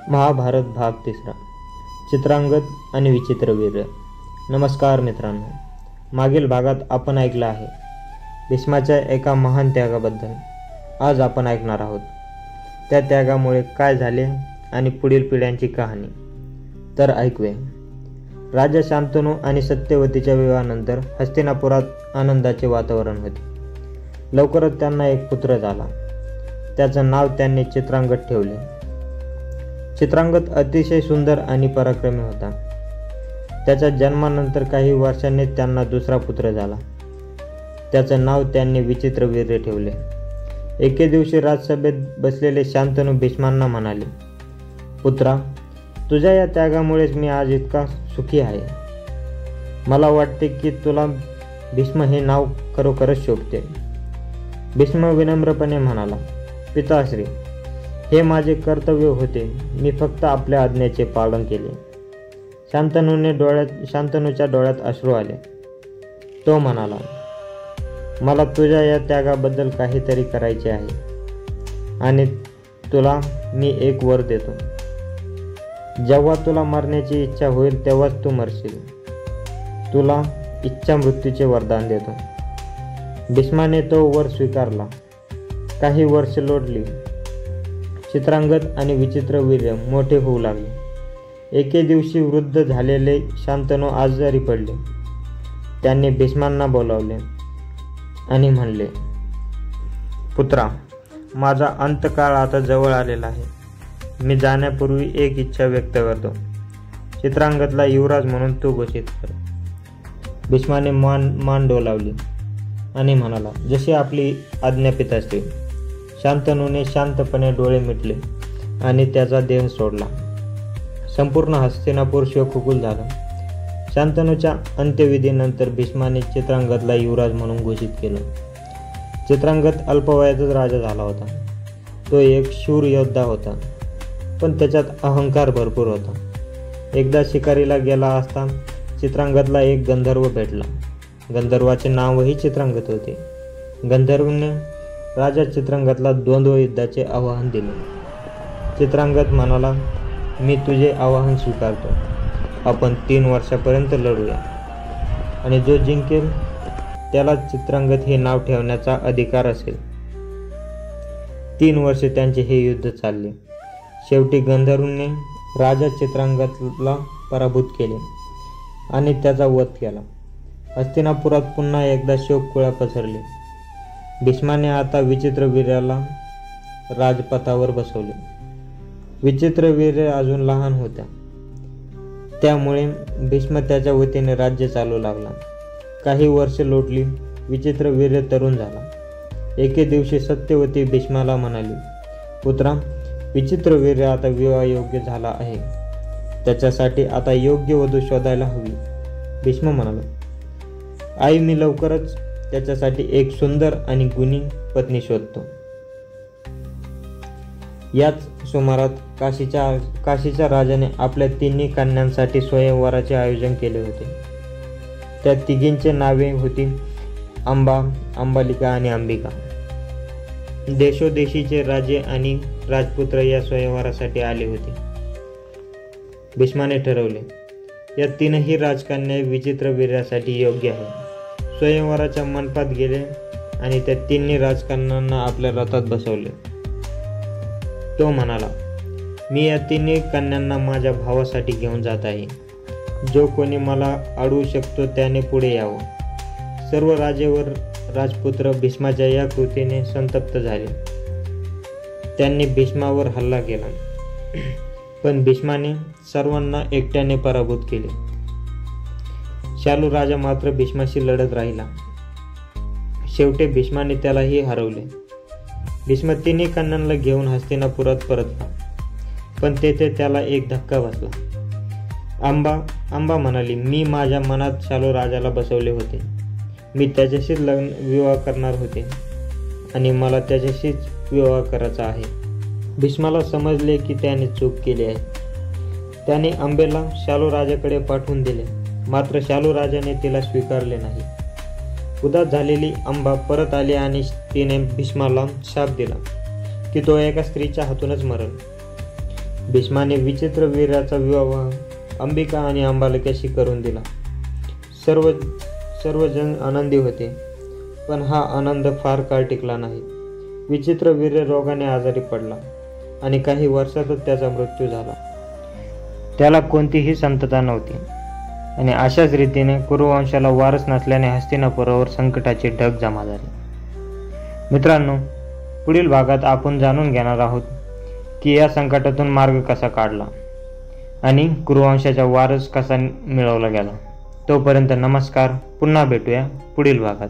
महाभारत भाग 3 चित्रांगद आणि विचित्रवीर्य। नमस्कार मित्रांनो, मागील भागात आपण ऐकलं आहे भीष्माच्या एका महान त्यागाबद्दल। आज आपण ऐकणार आहोत त्या त्यागामुळे काय झाले आणि पुढील पिढ्यांची कहाणी। तर ऐकूया। राजा शांतनू आणि सत्यवतीच्या विवाहानंतर हस्तिनापुरात आनंदाचे वातावरण होते। लवकरच त्यांना एक पुत्र झाला। त्याचं नाव त्यांनी चित्रांगद ठेवले। चित्रांगद अतिशय सुंदर आणि पराक्रमी होता। त्याच्या जन्मानंतर काही वर्षांनी त्यांना दुसरा पुत्र झाला। त्याचं नाव त्यांनी विचित्रवीर्य ठेवले। एके दिवशी राजसभेत बसलेले शांतनू भीष्मांना म्हणाले, पुत्रा, तुझ्या या त्यागामुळेच मी आज इतका सुखी आहे। मला वाटते की तुला भीष्म हे नाव खरोखरच शोभते। भीष्म विनम्रपणे म्हणाला, पिताश्री, हे माझे कर्तव्य होते। मी फक्त आपल्या आज्ञेचे पालन केले। शांतनूच्या डोळ्यात अश्रू आले। तो म्हणाला, मला तुझ्या या त्यागाबद्दल काहीतरी करायचे आहे आणि तुला मी एक वर देतो। जेव्हा तुला मरण्याची इच्छा होईल तेव्हाच तू मरशील। तुला इच्छा मृत्यूचे वरदान देतो। भीष्माने तो वर स्वीकारला। काही वर्ष लोटली। चित्रांगद आणि विचित्रवीर्य मोठे होऊ लागले। एके दिवशी वृद्ध झालेले शांतनू आजारी पडले। त्यांनी भीष्मांना बोलावले आणि म्हणले, पुत्रा, माझा अंतकाळ आता जवळ आलेला आहे। मी जाण्यापूर्वी एक इच्छा व्यक्त करतो। चित्रांगदला युवराज म्हणून तू घोषित कर। भीष्माने मान डोलावली आणि म्हणाला, जशी आपली आज्ञा पिताश्री। शांतनूने शांतपणे डोळे मिटले आणि त्याचा देह सोडला। संपूर्ण हस्तिनापूर शोककुल झालं। शांतनूच्या अंत्यविधीनंतर भीष्माने चित्रांगदला युवराज म्हणून घोषित केलं। चित्रांगद अल्पवयातच राजा झाला होता। तो एक शूर योद्धा होता, पण त्याच्यात अहंकार भरपूर होता। एकदा शिकारीला गेला असता चित्रांगदला एक गंधर्व भेटला। गंधर्वाचे नावही चित्रांगद होते। गंधर्वने राजा चित्रांगदला द्वंद्व युद्धाचे आवाहन दिले। चित्रांगद म्हणाला, मी तुझे आवाहन स्वीकारतो। आपण 3 वर्षापर्यंत लढूया आणि जो जिंकेल त्याला चित्रांगद हे नाव ठेवण्याचा अधिकार असेल। 3 वर्षे त्यांचे हे युद्ध चालले। शेवटी गंधर्वने राजा चित्रांगदला पराभूत केले आणि त्याचा वध केला। हस्तिनापुरात पुन्हा एकदा शोककुळा पसरली। भीष्माने आता विचित्रवीर्याला राजपथावर बसवले। विचित्रवीर्य अजून लहान होता, त्यामुळे भीष्म त्याच्या वतीने राज्य चालू लागला। काही वर्षे लोटली। विचित्रवीर्य तरुण झाला। एके दिवशी सत्यवती भीष्माला म्हणाली, पुत्रा, विचित्रवीर्य आता विवाहयोग्य झाला आहे। त्याच्यासाठी आता योग्य वधू शोधायला हवी। भीष्म म्हणाला, आई, मी लवकरच त्याच्यासाठी एक सुंदर आणि गुणी पत्नी शोधतो। याच सुमारात काशीच्या राजाने आपल्या 3 कन्यांसाठी स्वयंवराचे आयोजन केले होते। त्या तिघींची नावे होती अंबा, अंबालिका आणि अंबिका। देशोदेशीचे राजे आणि राजपुत्र या स्वयंवरासाठी आले होते। भीष्माने ठरवले, या 3ही राजकन्या विचित्रवीर्यासाठी योग्य आहे। स्वयंवराच्या मंडपात गेले आणि त्या 3 राजकन्यांना आपल्या रथात बसवले। तो म्हणाला, मी या 3 कन्यांना माझ्या भावासाठी घेऊन जात आहे। जो कोणी मला अडवू शकतो त्याने पुढे यावं। सर्व राजे व राजपुत्र भीष्माच्या या कृतीने संतप्त झाले। त्यांनी भीष्मावर हल्ला केला, पण भीष्माने सर्वांना एकट्याने पराभूत केले। शालू राजा मात्र भीष्माशी लढत राहिला। शेवटी भीष्माने त्यालाही हरवले। भीष्म 3 कन्यांना घेऊन हस्तिनापुरात परतला, पण तेथे त्याला एक धक्का बसला। अंबा म्हणाली, मी माझ्या मनात शालू राजाला बसवले होते। मी त्याच्याशीच विवाह करणार होते आणि मला त्याच्याशीच विवाह करायचा आहे। भीष्माला समजले की त्याने चूक केली आहे। त्याने अंबेला शालू राजाकडे पाठवून दिले, मात्र शालू राजाने तिला स्वीकारले नाही। उदास झालेली अंबा परत आली आणि तिने भीष्माला शाप दिला की तो एका स्त्रीच्या हातूनच मरेल। भीष्माने विचित्रवीर्याचा विवाह अंबिका आणि अंबालिकेशी करून दिला. सर्वजण आनंदी होते, पण हा आनंद फार काळ टिकला नाही. विचित्रवीर्य रोगाने आजारी पडला आणि काही वर्षातच त्याचा मृत्यू झाला. त्याला कोणतीही संतता नव्हती आणि अशाच रीतीने कुरुवंशाला वारस नसल्याने हस्तिनापुरावर संकटाचे ढग जमा झाले. मित्रांनो, पुढील भागात आपण जाणून घेणार आहोत की या संकटातून मार्ग कसा काढला आणि कुरुवंशाचा वारस कसा मिळवला गेला. तोपर्यंत नमस्कार. पुन्हा भेटूया पुढील भागात.